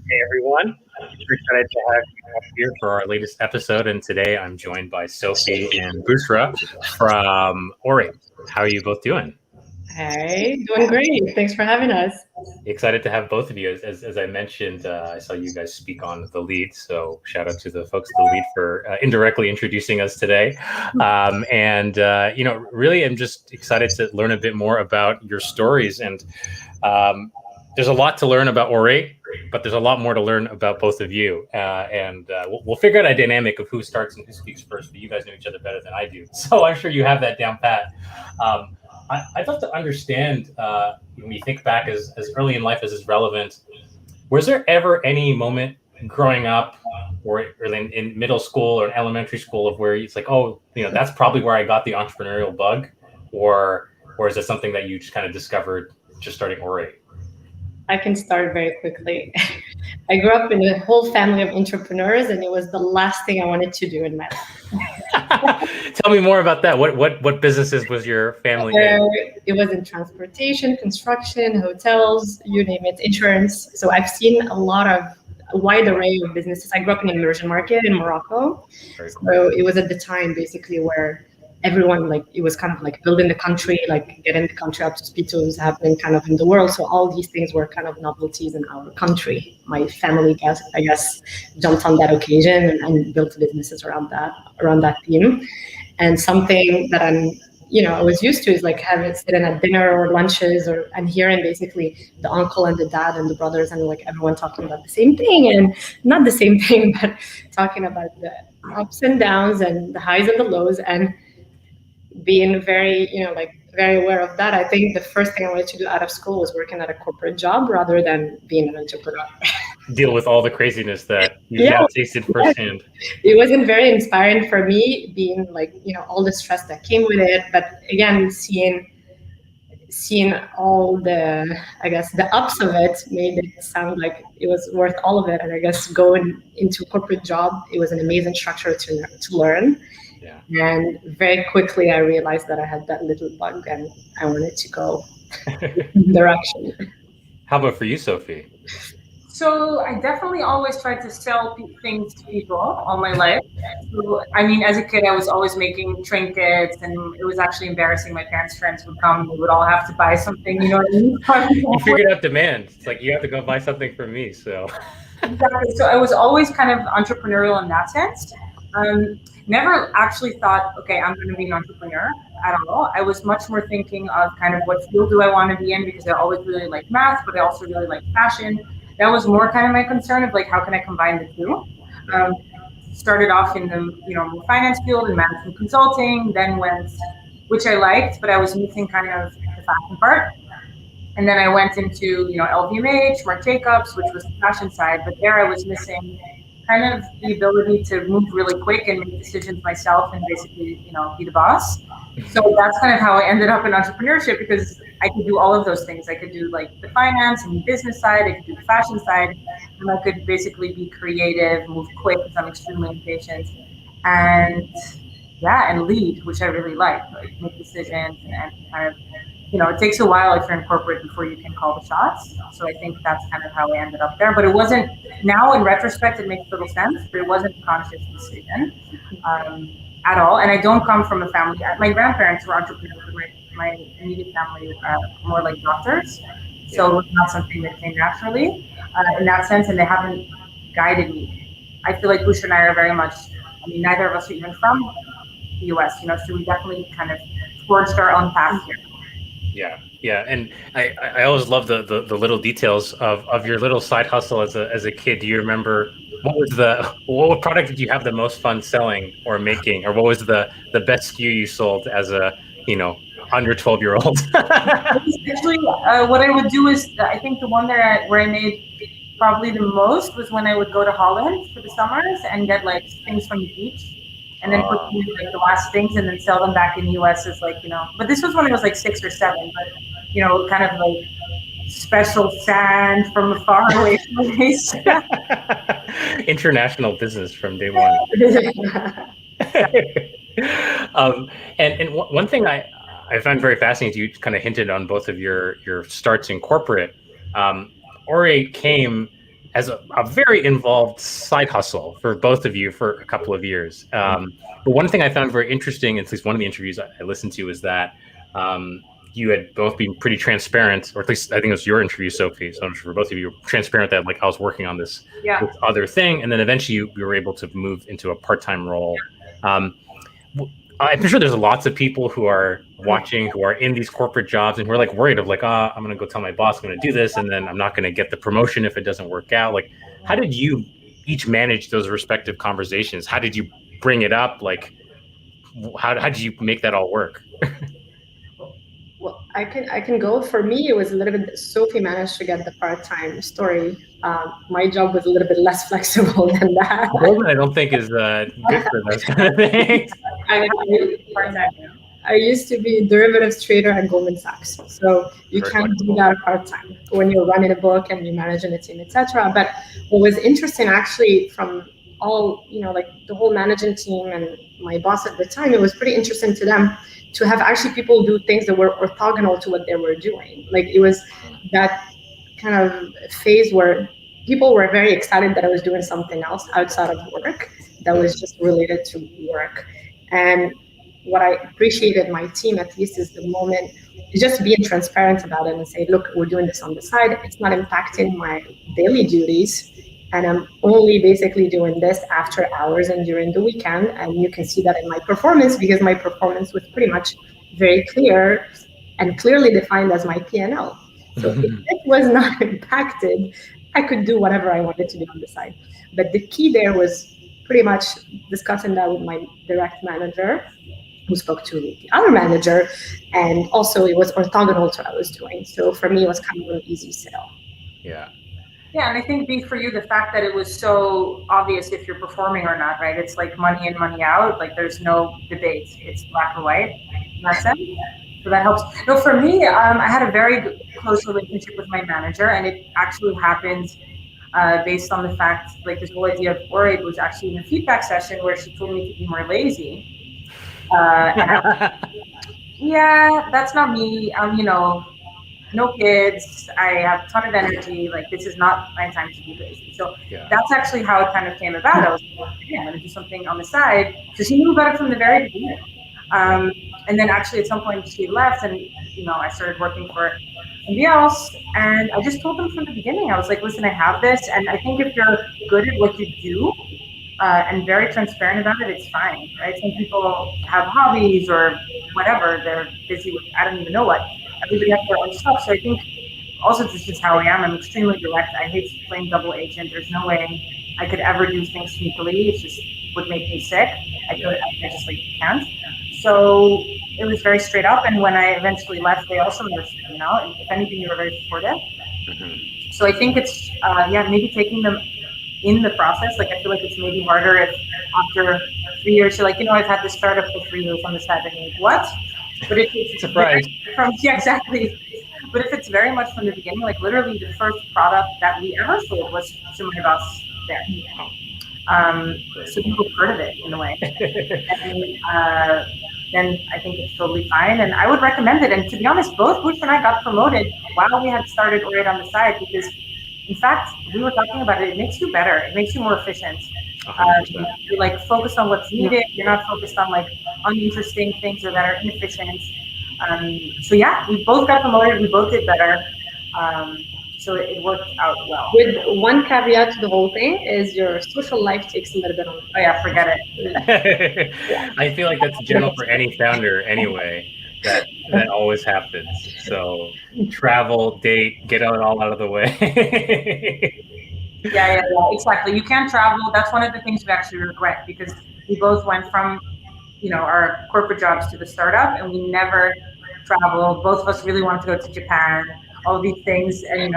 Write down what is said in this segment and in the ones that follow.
Hey everyone, super excited to have you up here for our latest episode. And today I'm joined by Sophie and Bouchra from AUrate. How are you both doing? Hey, doing great. Thanks for having us. Excited to have both of you. As I mentioned, I saw you guys speak on The Lead, so shout out to the folks at The Lead for indirectly introducing us today. Really, I'm just excited to learn a bit more about your stories. And there's a lot to learn about AUrate, but there's a lot more to learn about both of you. We'll figure out a dynamic of who starts and who speaks first, but you guys know each other better than I do. So I'm sure you have that down pat. I'd love to understand, when you think back as early in life as is relevant, was there ever any moment growing up or in middle school or elementary school of where it's like, oh, that's probably where I got the entrepreneurial bug? Or is it something that you just kind of discovered just starting AUrate? I can start very quickly. I grew up in a whole family of entrepreneurs, and it was the last thing I wanted to do in my life. Tell me more about that. What businesses was your family in? It was in transportation, construction, hotels, you name it, insurance. So I've seen a wide array of businesses. I grew up in an immersion market in Morocco. Very cool. So it was at the time basically where everyone, it was kind of like building the country, getting the country up to speed to what was happening kind of in the world. So all these things were kind of novelties in our country. My family, I guess, jumped on that occasion and built businesses around that theme. And something that I was used to is having sitting at dinner or lunches and hearing basically the uncle and the dad and the brothers and everyone talking about the same thing, and not the same thing, but talking about the ups and downs and the highs and the lows, and being very, very aware of that. I think the first thing I wanted to do out of school was working at a corporate job rather than being an entrepreneur. Deal with all the craziness that you now tasted firsthand. It wasn't very inspiring for me, being all the stress that came with it. But again, seeing all the, I guess, the ups of it made it sound like it was worth all of it. And I guess going into a corporate job, it was an amazing structure to learn. Yeah. And very quickly, I realized that I had that little bug and I wanted to go in direction. How about for you, Sophie? So I definitely always tried to sell things to people all my life. So, I mean, as a kid, I was always making trinkets, and it was actually embarrassing. My parents' friends would come, we would all have to buy something, you know what I mean? You figured out demand. It's like, you have to go buy something from me, so. Exactly. So I was always kind of entrepreneurial in that sense. Never actually thought, okay, I'm going to be an entrepreneur at all. I was much more thinking of kind of what field do I want to be in, because I always really liked math, but I also really liked fashion. That was more kind of my concern of how can I combine the two. Started off in the finance field and management consulting, then went, which I liked, but I was missing kind of the fashion part. And then I went into LVMH, Marc Jacobs, which was the fashion side, but there I was missing kind of the ability to move really quick and make decisions myself and basically, be the boss. So that's kind of how I ended up in entrepreneurship, because I could do all of those things. I could do the finance and business side, I could do the fashion side, and I could basically be creative, move quick, because I'm extremely impatient, and lead, which I really like make decisions and kind of, it takes a while if you're in corporate before you can call the shots. So I think that's kind of how I ended up there. But it wasn't, now in retrospect, it makes little sense, but it wasn't a conscious decision at all. And I don't come from a family, my grandparents were entrepreneurs, my immediate family more like doctors. So it was not something that came naturally in that sense, and they haven't guided me. I feel like Bouchra and I are very much, neither of us are even from the US, so we definitely kind of forged our own path here. Yeah, and I always love the little details of your little side hustle as a kid. Do you remember what product did you have the most fun selling or making, or what was the best SKU you sold as a under 12-year-old? Actually, what I would do is, I think the one where I made probably the most was when I would go to Holland for the summers and get things from the beach. And then put them the last things and then sell them back in the US as but this was when I was 6 or 7, but kind of special sand from a far away place. International business from day one. And one thing I found very fascinating, you kind of hinted on both of your starts in corporate. AUrate came as a very involved side hustle for both of you for a couple of years. But one thing I found very interesting, at least one of the interviews I listened to, is that you had both been pretty transparent, or at least I think it was your interview, Sophie. So I'm sure for both of you, were transparent that like I was working on this other thing, and then eventually you were able to move into a part-time role. I'm sure there's lots of people who are watching who are in these corporate jobs and who are like worried of like, I'm going to go tell my boss I'm going to do this, and then I'm not going to get the promotion if it doesn't work out. Like, how did you each manage those respective conversations? How did you bring it up? Like, how did you make that all work? Well, I can go. For me, it was a little bit. Sophie managed to get the part-time story. My job was a little bit less flexible than that. I don't think is good for those kind of things. I used to be a derivatives trader at Goldman Sachs, so you can't do that part-time when you're running a book and you manage a team, etc. But what was interesting, actually, from all like the whole management team and my boss at the time, it was pretty interesting to them to have actually people do things that were orthogonal to what they were doing. Like, it was that kind of phase where people were very excited that I was doing something else outside of work that was just related to work. And what I appreciated my team, at least, is the moment just being transparent about it and say, look, we're doing this on the side. It's not impacting my daily duties. And I'm only basically doing this after hours and during the weekend. And you can see that in my performance, because my performance was pretty much very clear and clearly defined as my P&L. So if it was not impacted, I could do whatever I wanted to do on the side. But the key there was pretty much discussing that with my direct manager, who spoke to the other manager. And also it was orthogonal to what I was doing. So for me, it was kind of an easy sell. Yeah. Yeah, and I think for you, the fact that it was so obvious if you're performing or not, right? It's like money in, money out. Like, there's no debate. It's black or white in that sense. So that helps. No, for me, I had a very close relationship with my manager, and it actually happened based on the fact, like, this whole idea of AUrate was actually in a feedback session where she told me to be more lazy. Yeah, that's not me. No kids, I have a ton of energy, like, this is not my time to be lazy. So that's actually how it kind of came about. I was like, okay, I'm going to do something on the side. So she knew about it from the very beginning. And then actually at some point she left, and I started working for somebody else, and I just told them from the beginning, I was like, listen, I have this, and I think if you're good at what you do and very transparent about it, it's fine, right? Some people have hobbies or whatever, they're busy with, I don't even know what. Everybody has their own stuff. So I think also this is how I am. I'm extremely direct. I hate playing double agent. There's no way I could ever do things sneakily. It just would make me sick. I just can't. So it was very straight up. And when I eventually left, they also understood, and if anything, they were very supportive. Mm-hmm. So I think it's, maybe taking them in the process. Like, I feel like it's maybe harder if after 3 years, you're like, I've had this startup for 3 years on the side, and you're like, what? But if it's surprise. Exactly. But if it's very much from the beginning, like, literally the first product that we ever sold was to my boss there. So people heard of it in a way. And then I think it's totally fine. And I would recommend it. And to be honest, both Bouchra and I got promoted while we had started AUrate on the side, because in fact, we were talking about it. It makes you better. It makes you more efficient. You're like focused on what's needed. You're not focused on like uninteresting things or that are inefficient. So we both got promoted. We both did better. So it worked out well. With one caveat to the whole thing is your social life takes a little bit on. Oh yeah, forget it. I feel like that's general for any founder anyway. That always happens. So travel, date, get it all out of the way. Yeah, exactly. You can't travel. That's one of the things we actually regret, because we both went from, our corporate jobs to the startup, and we never traveled. Both of us really wanted to go to Japan, all these things. And,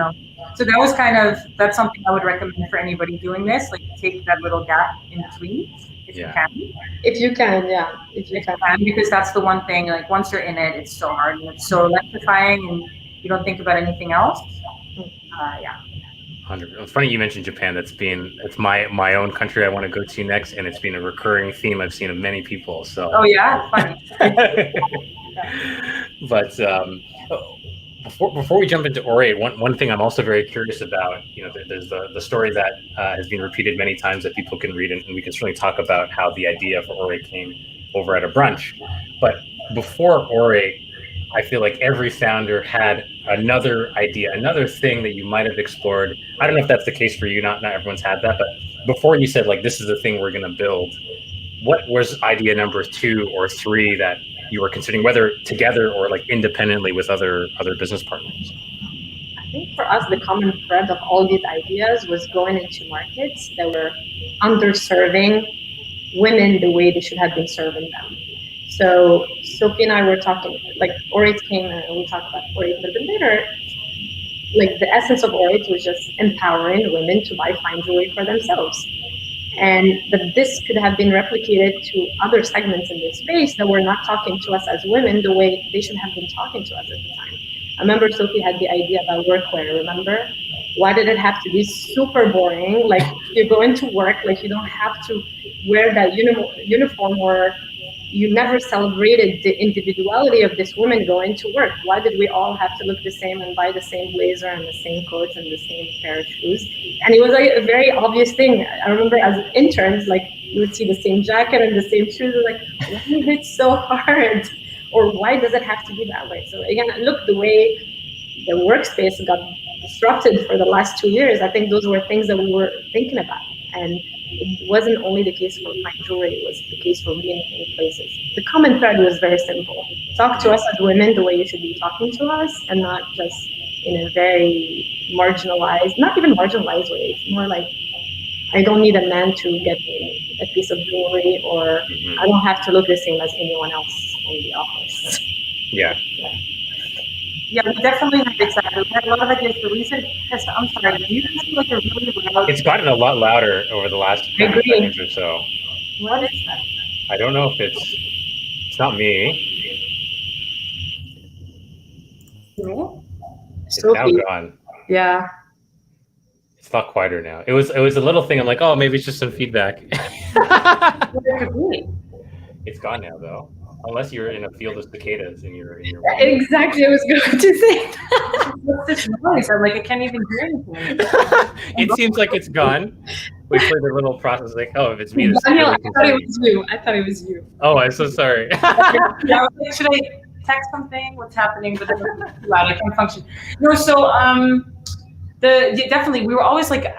so that was that's something I would recommend for anybody doing this, like, take that little gap in between if you can. If you can, if you can. Because that's the one thing, like, once you're in it, it's so hard and it's so electrifying, and you don't think about anything else. 100%. It's funny you mentioned Japan. It's my own country I want to go to next, and it's been a recurring theme I've seen of many people. So. Oh yeah, funny. But before we jump into AUrate, one thing I'm also very curious about, there's the story that has been repeated many times that people can read, and we can certainly talk about how the idea for AUrate came over at a brunch. But before AUrate, I feel like every founder had another idea, another thing that you might have explored. I don't know if that's the case for you. Not everyone's had that, but before you said like, this is the thing we're going to build, what was idea number 2 or 3 that you were considering, whether together or like independently with other business partners? I think for us, the common thread of all these ideas was going into markets that were underserving women the way they should have been serving them. So Sophie and I were talking, like AUrate came and we talked about AUrate a little bit later. Like the essence of AUrate was just empowering women to buy fine jewelry for themselves. And that this could have been replicated to other segments in this space that were not talking to us as women the way they should have been talking to us at the time. I remember Sophie had the idea about workwear, remember? Why did it have to be super boring? Like you go into work, like you don't have to wear that uniform, or you never celebrated the individuality of this woman going to work. Why did we all have to look the same and buy the same blazer and the same coats and the same pair of shoes? And it was like a very obvious thing. I remember as interns, like you would see the same jacket and the same shoes. Like, why is it so hard? Or why does it have to be that way? So again, look, the way the workspace got disrupted for the last 2 years, I think those were things that we were thinking about. And it wasn't only the case for fine jewelry, it was the case for many places. The common thread was very simple. Talk to us as women the way you should be talking to us, and not just in a very marginalized, not even marginalized way. It's more like, I don't need a man to get me a piece of jewelry, or I don't have to look the same as anyone else in the office. Yeah, we definitely have exactly. We had a lot of ideas. The reason, I'm sorry, do you guys feel like a really loud? It's gotten a lot louder over the last 10 seconds or so. What is that? I don't know if it's not me. No? It's now gone. Yeah. It's a lot quieter now. It was a little thing. I'm like, oh, maybe it's just some feedback. It's gone now though. Unless you're in a field of cicadas in your room. Exactly, I was going to say that. What's this noise? I'm like, I can't even hear anything. It seems like it's gone. Wait for the little process, like, oh, if it's me, Daniel, I thought it was you. Oh, I'm so sorry. Yeah, should I text something? What's happening? But it's too loud. I can't function. No, so definitely we were always like,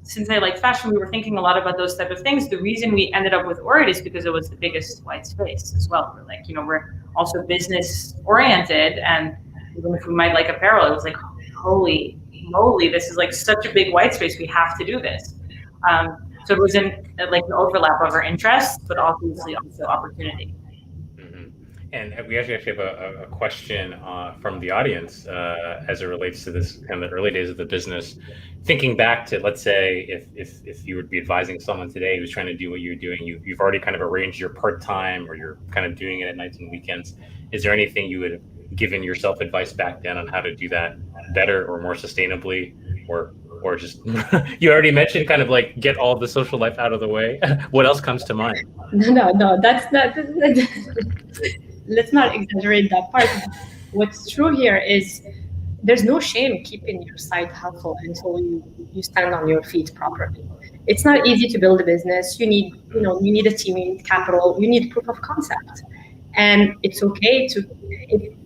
since I like fashion, we were thinking a lot about those type of things. The reason we ended up with AUrate is because it was the biggest white space as well. We're like, we're also business oriented, and even if we might like apparel, it was like, holy moly, this is like such a big white space. We have to do this. So it was in like an overlap of our interests, but obviously also opportunity. And we actually have a question from the audience as it relates to this kind of the early days of the business. Thinking back to, let's say, if you would be advising someone today who's trying to do what you're doing, you've already kind of arranged your part-time, or you're kind of doing it at nights and weekends. Is there anything you would have given yourself advice back then on how to do that better or more sustainably, or just you already mentioned kind of like get all the social life out of the way? What else comes to mind? No, that's not. Let's not exaggerate that part. What's true here is there's no shame keeping your side hustle until you stand on your feet properly. It's not easy to build a business. You need a team, you need capital, you need proof of concept. And it's okay to,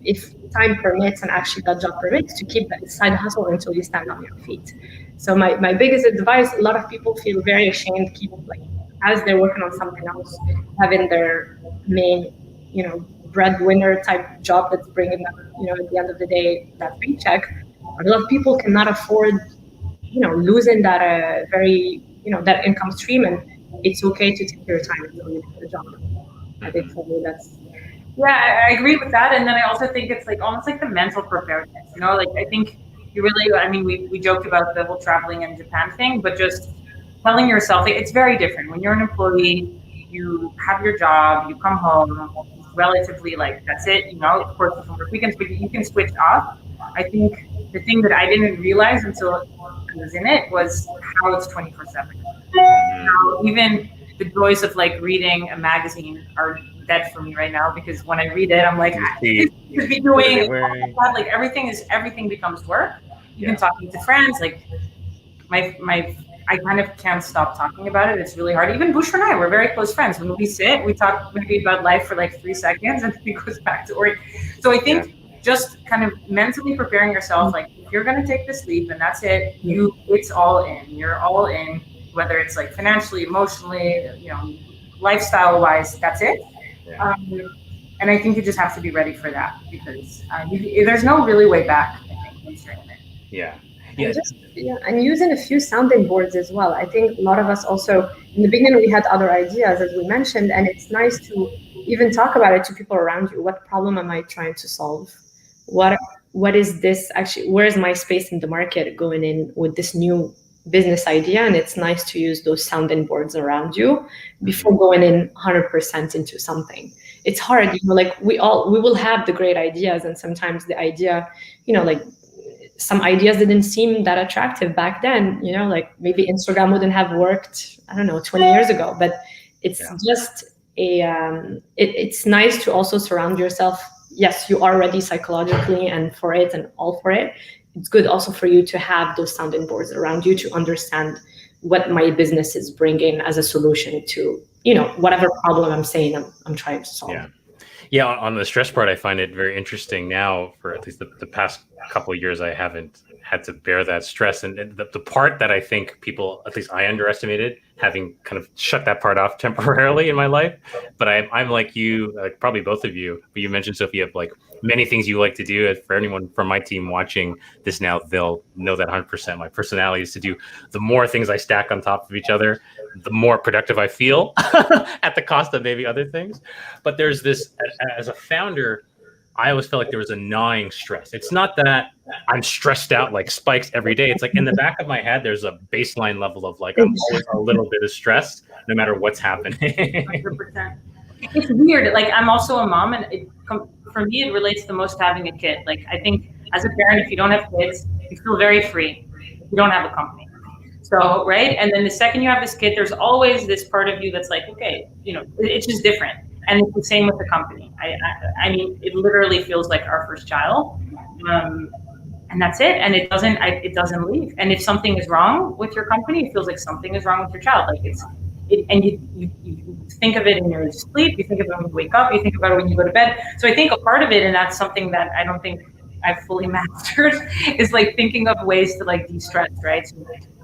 if time permits and actually that job permits, to keep that side hustle until you stand on your feet. So my biggest advice, a lot of people feel very ashamed, keep like as they're working on something else, having their main, breadwinner type job that's bringing them, at the end of the day, that paycheck. A lot of people cannot afford, losing that very, that income stream, and it's okay to take your time until you get the job. I think for me that's. Yeah, I agree with that, and then I also think it's like almost like the mental preparedness. Like I think you really, we joked about the whole traveling in Japan thing, but just telling yourself it's very different when you're an employee. You have your job, you come home, relatively like that's it, of course you can work weekends, but you can switch off. I think the thing that I didn't realize until I was in it was how it's 24/7. How even the joys of like reading a magazine are dead for me right now, because when I read it, I'm like, you should be doing. Like everything becomes work. Even talking to friends, like I kind of can't stop talking about it. It's really hard. Even Bouchra and I, we're very close friends. When we sit, we talk maybe about life for like 3 seconds and then it goes back to work. So I think just kind of mentally preparing yourself, like if you're going to take this leap and that's it, it's all in. You're all in, whether it's like financially, emotionally, lifestyle wise, that's it. Yeah. And I think you just have to be ready for that because there's no really way back, I think, once you're in it. Yeah. And using a few sounding boards as well. I think a lot of us also, in the beginning, we had other ideas, as we mentioned, and it's nice to even talk about it to people around you. What problem am I trying to solve? What is this actually? Where is my space in the market going in with this new business idea? And it's nice to use those sounding boards around you before going in 100% into something. It's hard, like we will have the great ideas, and sometimes the idea, like some ideas didn't seem that attractive back then, like maybe Instagram wouldn't have worked, 20 years ago, but it's just it's nice to also surround yourself. Yes, you are ready psychologically and for it and all for it. It's good also for you to have those sounding boards around you to understand what my business is bringing as a solution to, whatever problem I'm saying I'm trying to solve. Yeah, on the stress part, I find it very interesting now. For at least the past couple of years, I haven't had to bear that stress. And the part that I think people, at least I underestimated, having kind of shut that part off temporarily in my life. But I'm like you, like probably both of you. But you mentioned, Sophie, of like many things you like to do. For anyone from my team watching this now, they'll know that 100%. My personality is to do the more things I stack on top of each other, the more productive I feel at the cost of maybe other things. But there's this, as a founder, I always felt like there was a gnawing stress. It's not that I'm stressed out like spikes every day. It's like in the back of my head, there's a baseline level of like, I'm always a little bit of stressed no matter what's happening. 100%. It's weird. Like I'm also a mom, and for me, it relates the most to having a kid. Like I think as a parent, if you don't have kids, you feel very free. If you don't have a company. So, right. And then the second you have this kid, there's always this part of you that's like, okay, it's just different. And it's the same with the company. I mean, it literally feels like our first child, and that's it. And it doesn't leave. And if something is wrong with your company, it feels like something is wrong with your child. Like and you think of it in your sleep. You think of it when you wake up. You think about it when you go to bed. So I think a part of it, and that's something that I don't think I've fully mastered, is like thinking of ways to like de-stress, right? So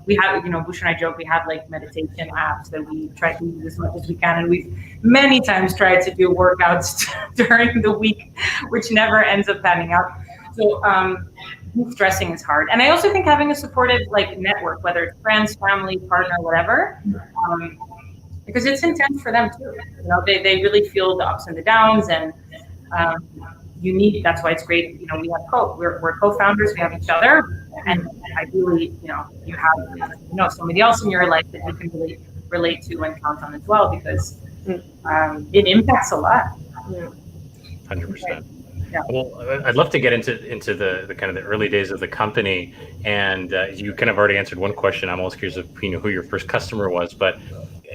we have, Bouchra and I joke, we have like meditation apps that we try to use as much as we can. And we've many times tried to do workouts during the week, which never ends up panning out. So stressing is hard. And I also think having a supportive like network, whether it's friends, family, partner, whatever, because it's intense for them too. They really feel the ups and the downs, and that's why it's great. We have we're co-founders, we have each other, and ideally, you have, somebody else in your life that you can really relate to and count on as well, because it impacts a lot. 100%. Yeah. Well, I'd love to get into the kind of the early days of the company, and you kind of already answered one question. I'm always curious of who your first customer was, but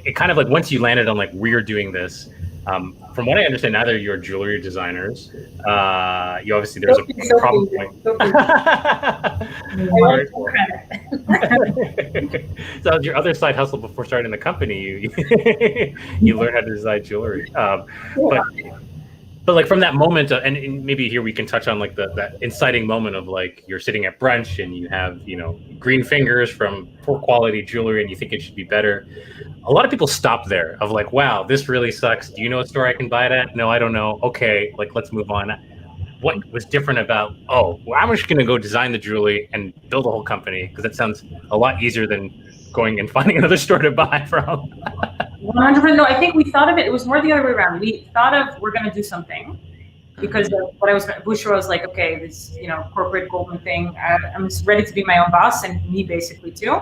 it kind of like once you landed on like we're doing this. From what I understand, now that you're jewelry designers, you obviously there's a problem point. So your other side hustle before starting the company, you learned how to design jewelry. But like from that moment, and maybe here we can touch on like that inciting moment of like you're sitting at brunch and you have green fingers from poor quality jewelry and you think it should be better. A lot of people stop there of like, wow, this really sucks. Do you know a store I can buy it at? No, I don't know. Okay, like let's move on. What was different about, I'm just going to go design the jewelry and build a whole company, because that sounds a lot easier than going and finding another store to buy from. 100%. No, I think we thought of it. It was more the other way around. We thought of we're going to do something because Bouchra was like, okay, this corporate golden thing. I'm just ready to be my own boss, and me basically too.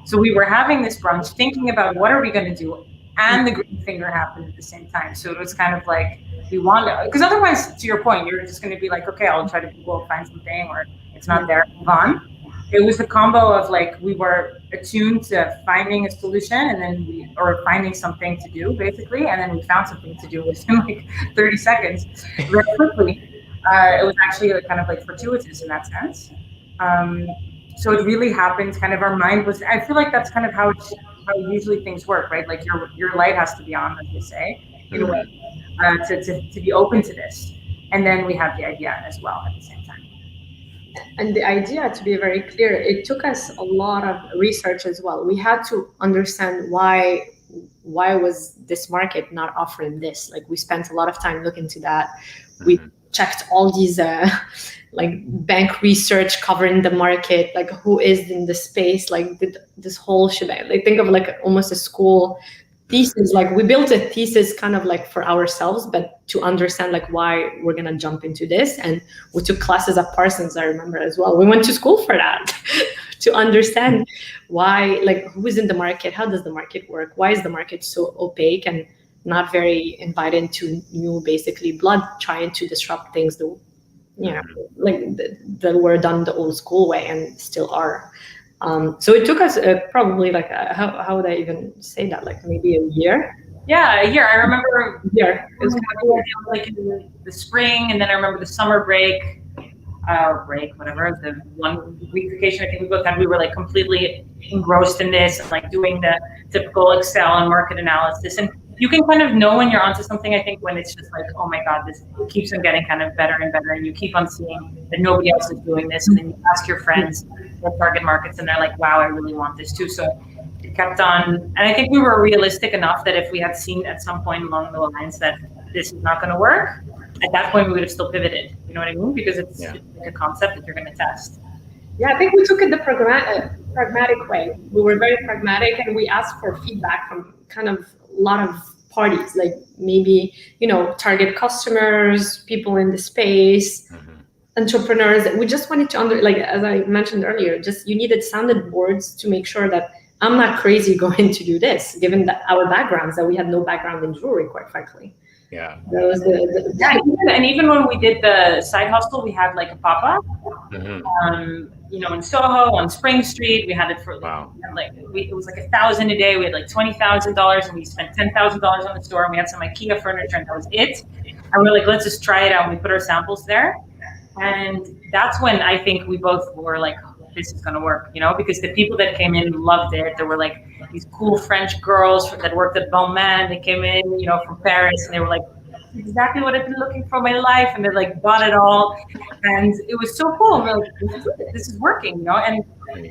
So we were having this brunch, thinking about what are we going to do, and the green finger happened at the same time. So it was kind of like we wanted, because otherwise, to your point, you're just going to be like, okay, I'll try to Google, find something, or it's not there, move on. It was the combo of like we were attuned to finding a solution, and then finding something to do basically, and then we found something to do within like 30 seconds, very quickly. It was actually kind of like fortuitous in that sense. So it really happened. Kind of our mind was. I feel like that's kind of how usually things work, right? Like your light has to be on, as they say, in a way, to be open to this. And then we have the idea as well at the same time. And the idea, to be very clear, it took us a lot of research as well. We had to understand why was this market not offering this. Like, we spent a lot of time looking into that. We checked all these like bank research covering the market, like who is in the space, like this whole shebang. Like, think of like almost a school thesis. Like, we built a thesis kind of like for ourselves, but to understand like why we're gonna jump into this. And we took classes at Parsons, I remember as well. We went to school for that to understand why, like, who is in the market, how does the market work, why is the market so opaque and not very inviting to new, basically, blood, trying to disrupt things that, you know, like that were done the old school way and still are. So it took us probably like how would I even say that? Like maybe a year. Yeah, a year. I remember. Yeah, it was like in the spring, and then I remember the summer break, whatever, the 1 week vacation I think we both had. We were like completely engrossed in this, and like doing the typical Excel and market analysis. And you can kind of know when you're onto something, I think, when it's just like, oh my God, this keeps on getting kind of better and better, and you keep on seeing that nobody else is doing this, and then you ask your friends what target markets, and they're like, wow, I really want this too. So it kept on, and I think we were realistic enough that if we had seen at some point along the lines that this is not going to work, at that point we would have still pivoted. You know what I mean? Because it's a concept that you're going to test. Yeah, I think we took it the pragmatic way. We were very pragmatic, and we asked for feedback from kind of a lot of parties, like maybe, you know, target customers, people in the space, entrepreneurs. We just wanted to like, as I mentioned earlier, just you needed sounding boards to make sure that I'm not crazy going to do this, given that our backgrounds, that we had no background in jewelry, quite frankly. Yeah. That was and even when we did the side hustle, we had like a pop-up, you know, in Soho on Spring Street. We had it for it was like 1,000 a day. We had like $20,000, and we spent $10,000 on the store. And we had some IKEA furniture, and that was it. And we were like, let's just try it out. And we put our samples there, and that's when I think we both were like, this is going to work, you know, because the people that came in loved it. There were like these cool French girls that worked at Balmain. They came in, you know, from Paris, and they were like, exactly what I've been looking for my life. And they like bought it all. And it was so cool. And we're like, this is working, you know? And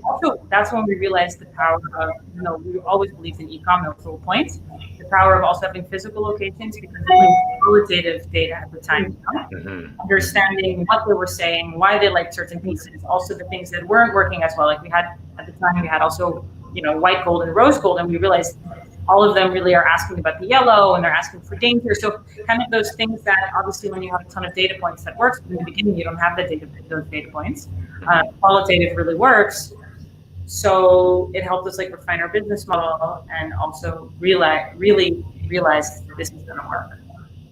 also that's when we realized the power of, you know, we always believed in e-com, that was the whole point. The power of also having physical locations, because of qualitative data at the time, you know? Understanding what they were saying, why they liked certain pieces, also the things that weren't working as well. Like we had, at the time, we had also, you know, white gold and rose gold, and we realized all of them really are asking about the yellow, and they're asking for danger. So kind of those things that obviously when you have a ton of data points that works, but in the beginning you don't have those data points. Qualitative really works. So it helped us like refine our business model and also really realize that this is going to work.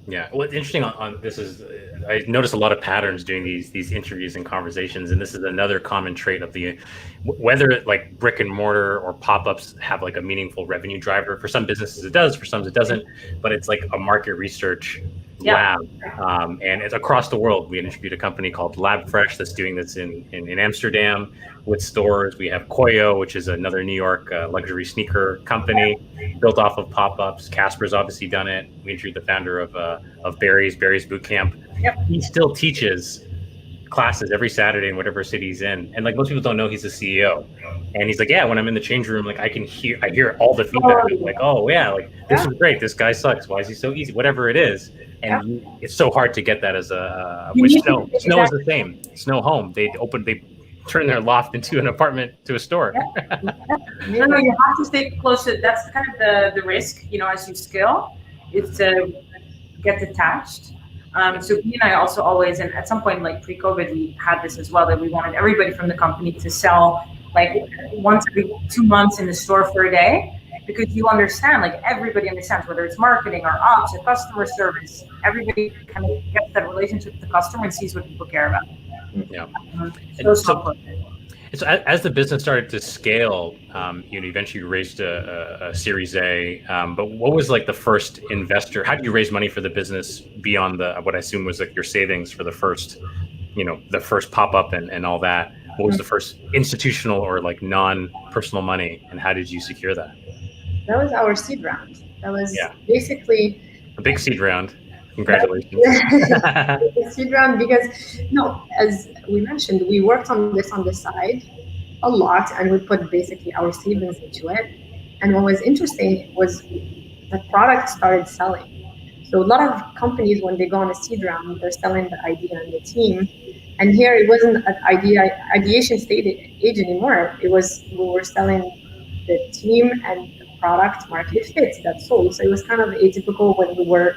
Yeah, what's interesting on this is I notice a lot of patterns doing these interviews and conversations, and this is another common trait of the whether like brick and mortar or pop-ups have like a meaningful revenue driver. For some businesses it does, for some it doesn't, but it's like a market research lab, and it's across the world. We interviewed a company called Lab Fresh that's doing this in Amsterdam with stores. We have Koyo, which is another New York luxury sneaker company built off of pop-ups. Casper's obviously done it. We interviewed the founder of Barry's Boot Camp. He still teaches classes every Saturday in whatever city he's in, and like most people don't know he's the CEO. And he's like, yeah, when I'm in the change room, like I hear all the feedback. Like, oh yeah, like this is great. This guy sucks. Why is he so easy? Whatever it is. And it's so hard to get that as a with Snow. Snow is the same. Snow Home. They turn their loft into an apartment to a store. No, you have to stay close to. That's kind of the risk, you know, as you scale, is to get detached. So he and I also always, and at some point, like pre-COVID, we had this as well, that we wanted everybody from the company to sell like once every 2 months in the store for a day, because you understand, like everybody understands, whether it's marketing or ops or customer service, everybody kind of gets that relationship with the customer and sees what people care about. Yeah. So as the business started to scale, eventually you raised a Series A. But what was like the first investor? How did you raise money for the business beyond what I assume was like your savings for the first, the first pop up and all that? What was the first institutional or like non-personal money, and how did you secure that? That was our seed round. That was Yeah, basically a big seed round. Congratulations. the seed round because, as we mentioned, we worked on this on the side a lot, and we put basically our savings into it. And what was interesting was the product started selling. So a lot of companies, when they go on a seed round, they're selling the idea and the team. And here it wasn't an ideation stage anymore. It was, we were selling the team and the product market fit that sold. So it was kind of atypical when we were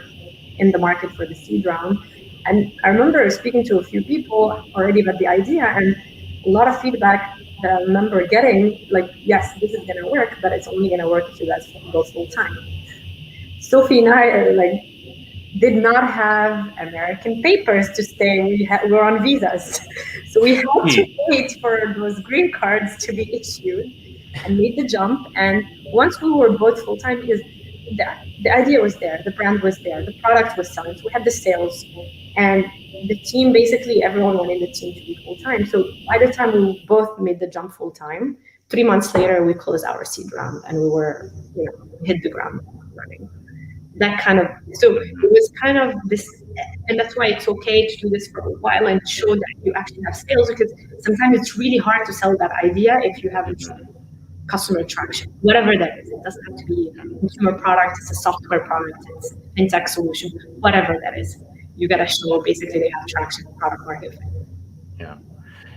in the market for the seed round. And I remember speaking to a few people already about the idea, and a lot of feedback that I remember getting, like, yes, this is gonna work, but it's only gonna work if you guys go full time. Sophie and I are did not have American papers to stay. We were on visas. So we had to wait for those green cards to be issued and made the jump. And once we were both full-time, because the idea was there, the brand was there, the product was selling, so we had the sales, and the team, basically everyone wanted the team to be full-time. So by the time we both made the jump full-time, 3 months later, we closed our seed round and we were, hit the ground running. That kind of, so it was kind of this, and that's why it's okay to do this for a while and show that you actually have skills, because sometimes it's really hard to sell that idea if you haven't customer traction, whatever that is. It doesn't have to be a consumer product, it's a software product, it's a fintech solution, whatever that is. You gotta show basically they have traction, product market fit. Yeah.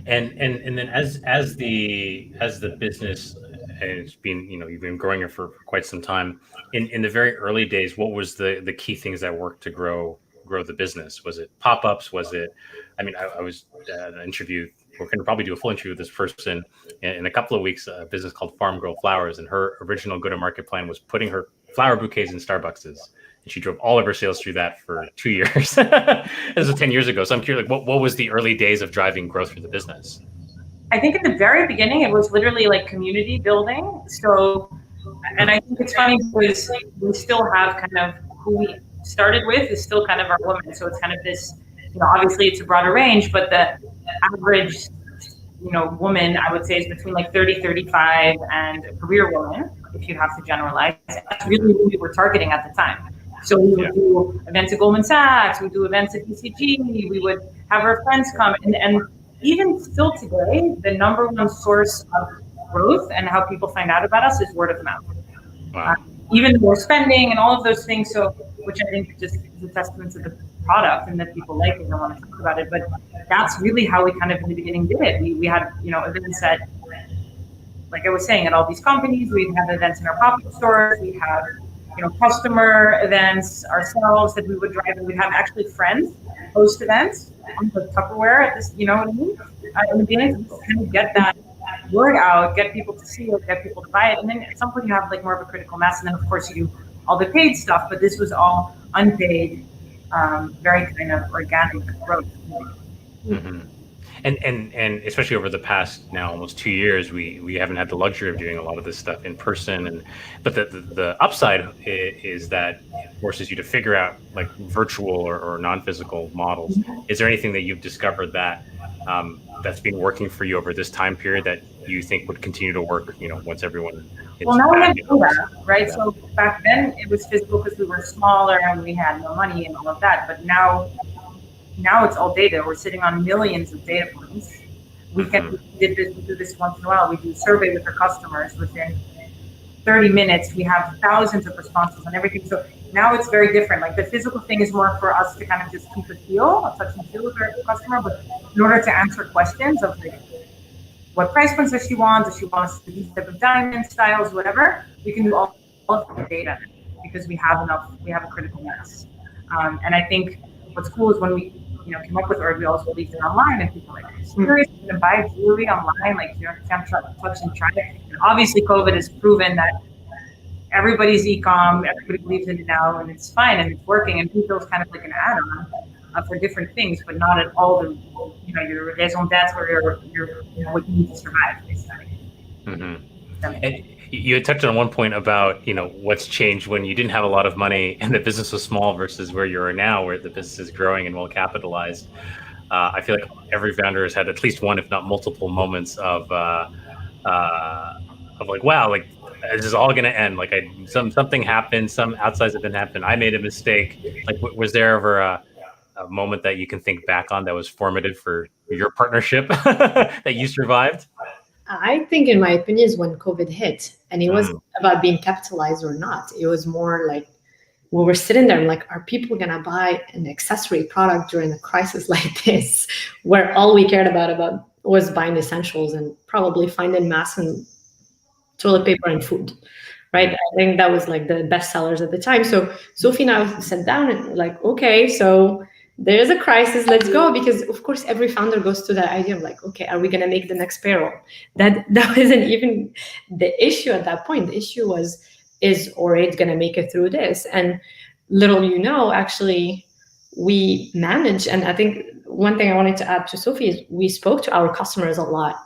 And then as the business, and it's been, you've been growing it for quite some time. In the very early days, what was the key things that worked to grow the business? Was it pop-ups? Was it, I was an interview, we're going to probably do a full interview with this person in a couple of weeks, a business called Farm Girl Flowers. And her original go-to-market plan was putting her flower bouquets in Starbucses. And she drove all of her sales through that for 2 years. This was 10 years ago. So I'm curious, what was the early days of driving growth for the business? I think at the very beginning, it was literally like community building. So, and I think it's funny because we still have kind of who we started with is still kind of our women. So it's kind of this, obviously it's a broader range, but the average, woman, I would say, is between like 30, 35 and a career woman, if you have to generalize. That's really who we were targeting at the time. So we would do events at Goldman Sachs, we'd do events at BCG, we would have our friends come, and even still today, the number one source of growth and how people find out about us is word of mouth. Wow. Even more spending and all of those things. So, which I think just is a testament to the product and that people like it and want to talk about it. But that's really how we kind of in the beginning did it. We had, events at, like I was saying, at all these companies. We'd have events in our pop-up stores. We'd have, customer events ourselves that we would drive, and we'd have actually friends host events on the Tupperware at this, you know what I mean? In the beginning, to kind of get that word out, get people to see it, get people to buy it. And then at some point you have like more of a critical mass. And then of course you do all the paid stuff, but this was all unpaid, very kind of organic growth. Mm-hmm. And especially over the past now almost 2 years, we haven't had the luxury of doing a lot of this stuff in person. But the upside is that it forces you to figure out like virtual or non-physical models. Mm-hmm. Is there anything that you've discovered that that's been working for you over this time period that you think would continue to work, once everyone is well, now back? We have that, right? Yeah. So back then it was physical because we were smaller and we had no money and all of that. But now it's all data. We're sitting on millions of data points. We do this once in a while. We do a survey with our customers within 30 minutes. We have thousands of responses on everything. So now it's very different. Like the physical thing is more for us to kind of just keep a touch and feel with our customer. But in order to answer questions of like, what price points does she want? Does she want us to these type of diamond styles, whatever? We can do all of the data because we have a critical mass. And I think what's cool is when we came up with AUrate, we also released it online, and people are like, are you serious? You're gonna buy jewelry online? Like, you can't touch and try it. And obviously, COVID has proven that everybody's e-com, everybody believes in it now, and it's fine, and it's working, and P feels kind of like an add-on. for different things, but not at all the, your raison d'etre or your what you need to survive, basically. Mm-hmm. And you had touched on one point about, what's changed when you didn't have a lot of money and the business was small versus where you are now, where the business is growing and well capitalized. I feel like every founder has had at least one, if not multiple, moments of like, wow, like this is all going to end. Like something happened, some outsized event happened. I made a mistake. Like, was there ever a moment that you can think back on that was formative for your partnership that you survived? I think, in my opinion, is when COVID hit, and it wasn't about being capitalized or not. It was more like we were sitting there and like, are people gonna buy an accessory product during a crisis like this, where all we cared about was buying essentials and probably finding masks and toilet paper and food, right? I think that was like the best sellers at the time. So Sophie and I sat down and like, okay, so there's a crisis, let's go. Because of course, every founder goes to that idea of like, okay, are we going to make the next payroll? That wasn't even the issue at that point. The issue was, is AUrate going to make it through this? And little, actually, we managed. And I think one thing I wanted to add to Sophie is we spoke to our customers a lot.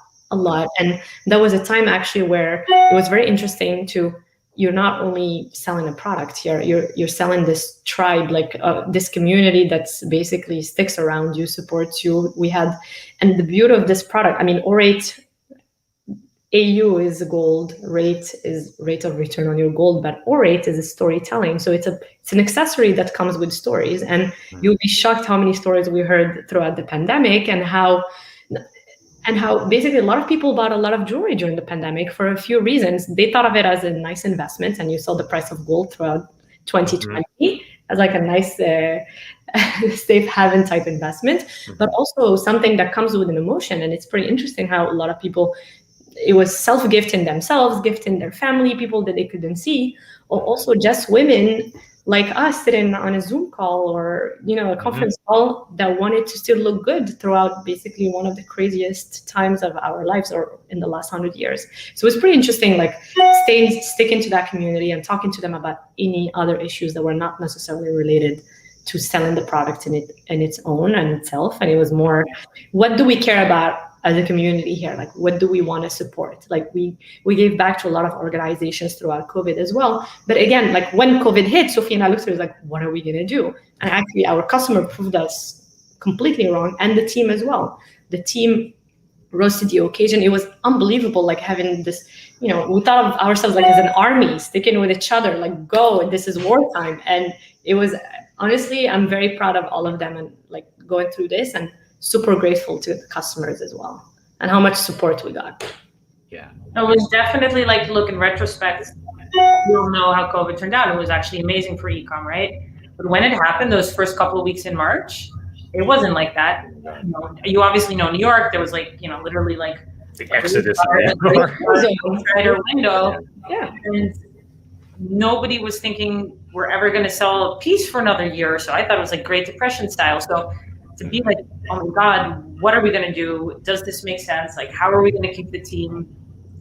And that was a time actually where it was very interesting to, you're not only selling a product here, you're selling this tribe, like this community that's basically sticks around you, supports you. And the beauty of this product, I mean, AUrate, AU is gold, rate is rate of return on your gold, but AUrate is a storytelling. So it's an accessory that comes with stories. And you'll be shocked how many stories we heard throughout the pandemic, and how basically a lot of people bought a lot of jewelry during the pandemic for a few reasons. They thought of it as a nice investment, and you saw the price of gold throughout 2020 as like a nice safe haven type investment, but also something that comes with an emotion. And it's pretty interesting how a lot of people, it was self-gifting themselves, gifting their family, people that they couldn't see, or also just women like us sitting on a Zoom call or, a conference call that wanted to still look good throughout basically one of the craziest times of our lives, or in the last 100 years. So it's pretty interesting, like sticking to that community and talking to them about any other issues that were not necessarily related to selling the product in its own and itself. And it was more, what do we care about as a community here? Like, what do we want to support? Like we gave back to a lot of organizations throughout COVID as well. But again, like when COVID hit, Sophie and I looked at it like, what are we going to do? And actually our customer proved us completely wrong, and the team as well. The team rose to the occasion. It was unbelievable, like having this, we thought of ourselves like as an army sticking with each other, like, go, this is wartime. And it was, honestly, I'm very proud of all of them and like going through this, and super grateful to the customers as well, and how much support we got. Yeah. It was definitely, like, look, in retrospect, we all know how COVID turned out. It was actually amazing for e-com, right? But when it happened, those first couple of weeks in March, it wasn't like that. You obviously know New York, there was like, literally like the exodus outside our window. Yeah. And nobody was thinking we're ever going to sell a piece for another year or so. I thought it was like Great Depression style. So to be like, oh my God, what are we going to do? Does this make sense? Like, how are we going to keep the team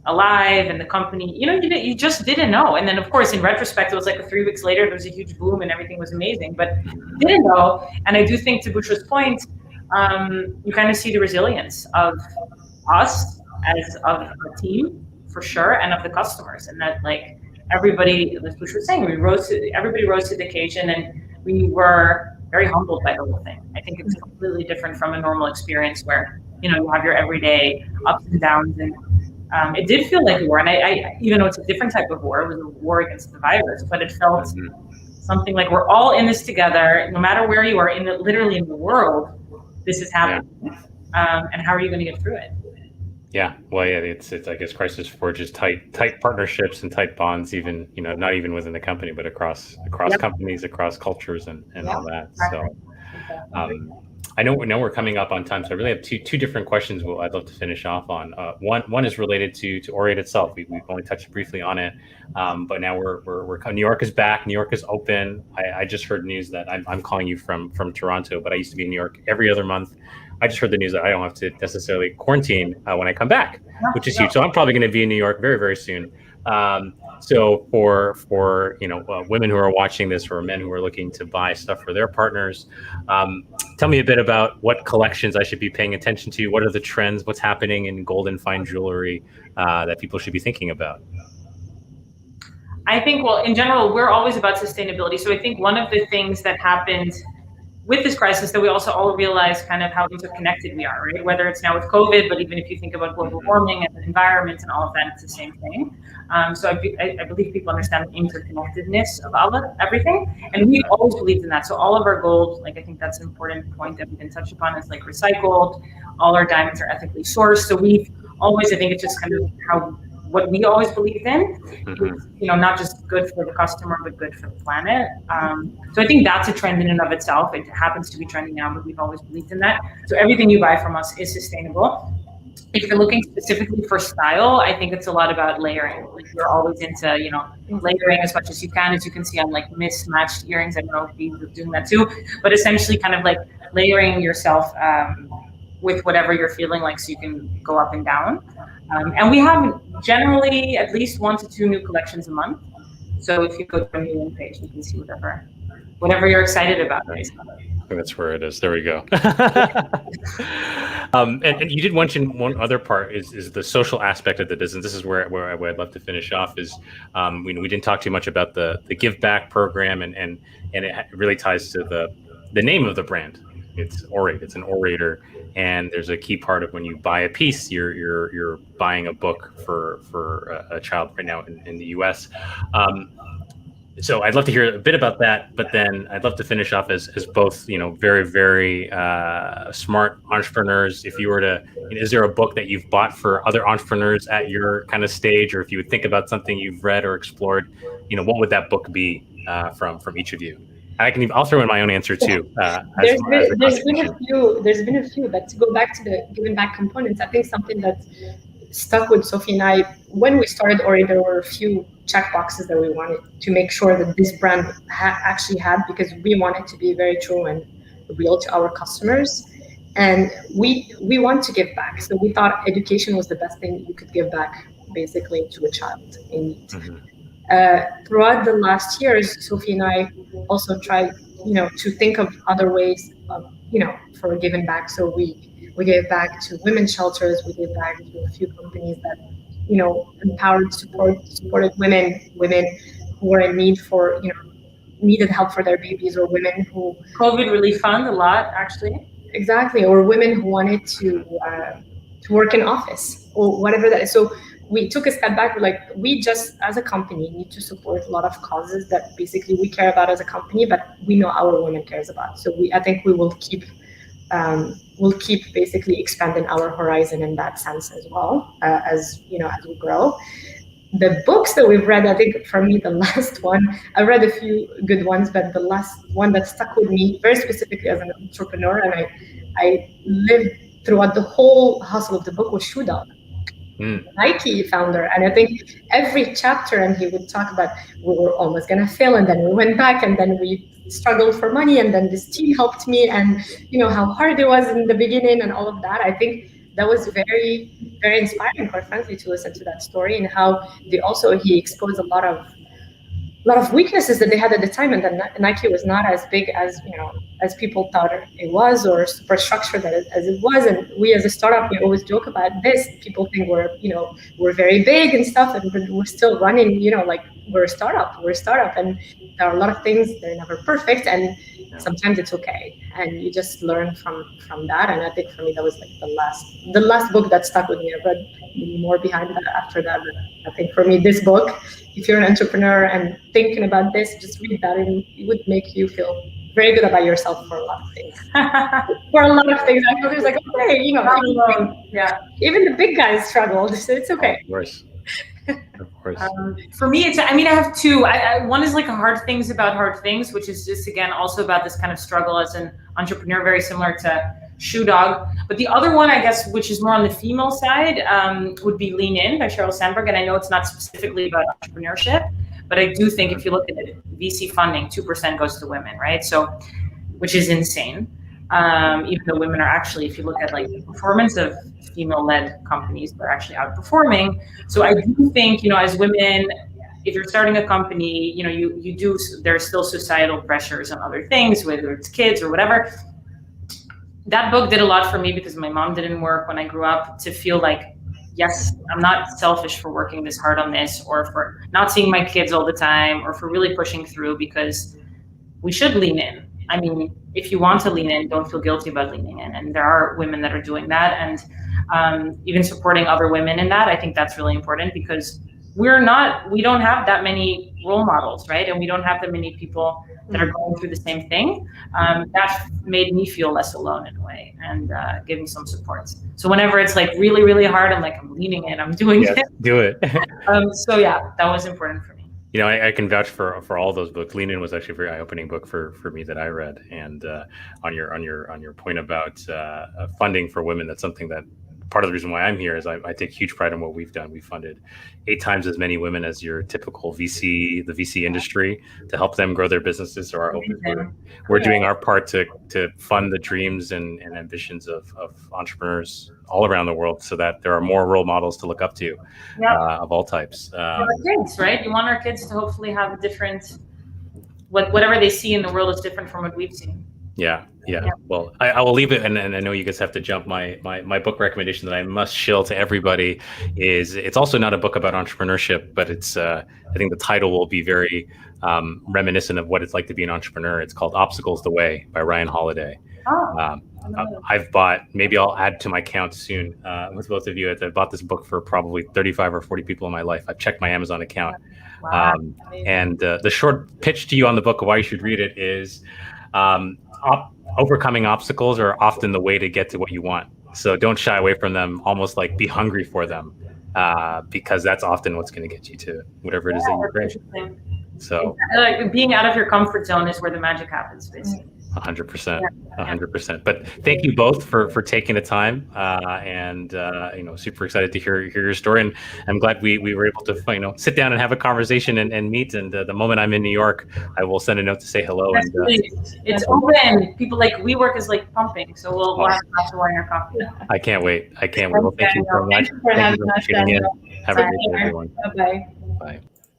alive and the company? You just didn't know. And then, of course, in retrospect, it was like 3 weeks later, there was a huge boom and everything was amazing, but didn't know. And I do think, to Bouchra's point, you kind of see the resilience of us as of a team, for sure, and of the customers. And that, like, everybody, as Bouchra was saying, everybody rose to the occasion, and we were very humbled by the whole thing. I think it's completely different from a normal experience where, you have your everyday ups and downs. And it did feel like a war. And I even though it's a different type of war, it was a war against the virus, but it felt something like we're all in this together, no matter where you are literally in the world, this is happening. And how are you going to get through it? Yeah, well, yeah, it's I guess crisis forges tight partnerships and tight bonds, even not even within the company, but across companies, across cultures, and all that. Exactly. So, I know we're coming up on time, so I really have two different questions I'd love to finish off on. One is related to AUrate itself. We've only touched briefly on it, but now we're New York is back. New York is open. I just heard news that I'm calling you from Toronto, but I used to be in New York every other month. I just heard the news that I don't have to necessarily quarantine when I come back, which is huge. So I'm probably going to be in New York very, very soon. So for women who are watching this, or men who are looking to buy stuff for their partners, tell me a bit about what collections I should be paying attention to. What are the trends? What's happening in gold and fine jewelry that people should be thinking about? I think, well, in general, we're always about sustainability. So I think one of the things that happened with this crisis that we also all realize kind of how interconnected we are, right? Whether it's now with COVID, but even if you think about global warming and the environment and all of that, it's the same thing. So I believe people understand the interconnectedness of all of everything. And we've always believed in that. So all of our gold, like I think that's an important point that we can touch upon, is like recycled. All our diamonds are ethically sourced. So we've always, I think it's just kind of what we always believed in, is, not just good for the customer, but good for the planet. So I think that's a trend in and of itself. It happens to be trending now, but we've always believed in that. So everything you buy from us is sustainable. If you're looking specifically for style, I think it's a lot about layering. Like we're always into, layering as much as you can. As you can see on like mismatched earrings, I don't know if you're doing that too, but essentially kind of like layering yourself with whatever you're feeling like, so you can go up and down. And we have generally at least 1 to 2 new collections a month. So if you go to our new page, you can see whatever you're excited about. Right? That's where it is. There we go. And you did mention one other part is the social aspect of the business. This is where I'd love to finish off is we didn't talk too much about the give back program and it really ties to the name of the brand. It's AUrate. It's an orator, and there's a key part of when you buy a piece, you're buying a book for a child right now in the U.S. So I'd love to hear a bit about that, but then I'd love to finish off as both very, very smart entrepreneurs. If you were to, is there a book that you've bought for other entrepreneurs at your kind of stage, or if you would think about something you've read or explored, what would that book be from each of you? I'll throw in my own answer too. There's been a few, but to go back to the giving back components, I think something that stuck with Sophie and I when we started AUrate, there were a few check boxes that we wanted to make sure that this brand actually had, because we wanted to be very true and real to our customers, and we want to give back. So we thought education was the best thing you could give back, basically, to a child in need. Mm-hmm. Throughout the last years, Sophie and I also tried, to think of other ways of, for giving back. So we gave back to women's shelters. We gave back to a few companies that, empowered, supported women who were in need for, needed help for their babies, or women who COVID Relief Fund a lot, actually. Exactly, or women who wanted to work in office or whatever that is. So we took a step back. We're like, we just, as a company, need to support a lot of causes that basically we care about as a company, but we know our women cares about. So I think we will keep basically expanding our horizon in that sense as well, as we grow. The books that we've read, I think for me, the last one, I read a few good ones, but the last one that stuck with me very specifically as an entrepreneur, and I lived throughout the whole hustle of the book, was Shoe Dog. Nike founder, and I think every chapter, and he would talk about, we were almost gonna fail, and then we went back, and then we struggled for money, and then this team helped me, and how hard it was in the beginning and all of that. I think that was very, very inspiring, quite frankly, to listen to that story, and how he exposed a lot of weaknesses that they had at the time, and that Nike was not as big as as people thought it was, or super structured as it was. And we, as a startup, we always joke about this. People think we're very big and stuff, and we're still running. Like we're a startup, and there are a lot of things, they're never perfect, and sometimes it's okay, and you just learn from that. And I think for me, that was like the last book that stuck with me. I've read more behind that after that, but I think for me, this book, if you're an entrepreneur and thinking about this, just read that, and it would make you feel very good about yourself for a lot of things. For a lot of things, I know there's like, okay, even the big guys struggled, so it's okay. Of course. For me, I have two. One is like hard things about hard things, which is just, again, also about this kind of struggle as an entrepreneur, very similar to Shoe Dog. But the other one, I guess, which is more on the female side, would be Lean In by Sheryl Sandberg. And I know it's not specifically about entrepreneurship, but I do think if you look at it, VC funding, 2% goes to women, right? So, which is insane. Even though women are actually, if you look at like the performance of female-led companies, they're actually outperforming. So I do think, as women, if you're starting a company, there's still societal pressures on other things, whether it's kids or whatever. that book did a lot for me because my mom didn't work when I grew up, to feel like, yes, I'm not selfish for working this hard on this, or for not seeing my kids all the time, or for really pushing through, because we should lean in. I mean, if you want to lean in, don't feel guilty about leaning in. And there are women that are doing that, and even supporting other women in that. I think that's really important, because we don't have that many role models, right? And we don't have that many people that are going through the same thing. That made me feel less alone in a way, and give me some support. So whenever it's like really, really hard, I'm leaning in, I'm doing it. Do it. So yeah, that was important for me. You know, I can vouch for all those books. Lean In was actually a very eye-opening book for me that I read. And on your point about funding for women, that's something that part of the reason why I'm here is I take huge pride in what we've done. We funded 8 times as many women as your typical the VC industry, to help them grow their businesses. So we're doing our part to fund the dreams and ambitions of entrepreneurs all around the world, so that there are more role models to look up to, of all types. Our kids, right? You want our kids to hopefully have a different, whatever they see in the world is different from what we've seen. Yeah. Well, I will leave it, and I know you guys have to jump. My book recommendation that I must shill to everybody is, it's also not a book about entrepreneurship, but it's I think the title will be very reminiscent of what it's like to be an entrepreneur. It's called Obstacles the Way by Ryan Holiday. I've bought, maybe I'll add to my count soon with both of you. I've bought this book for probably 35 or 40 people in my life. I've checked my Amazon account. Wow. And the short pitch to you on the book of why you should read it is, overcoming obstacles are often the way to get to what you want. So don't shy away from them, almost like be hungry for them, because that's often what's going to get you to whatever it is that you crave. So like being out of your comfort zone is where the magic happens, basically. 100%, 100%. But thank you both for taking the time, and super excited to hear your story. And I'm glad we were able to sit down and have a conversation and meet. And the moment I'm in New York, I will send a note to say hello. And it's open. People WeWork is like pumping, so we'll have a glass of wine or coffee. I can't wait. Well, thank you so much. Thank you for having us. Have a great day, everyone. Bye. Bye.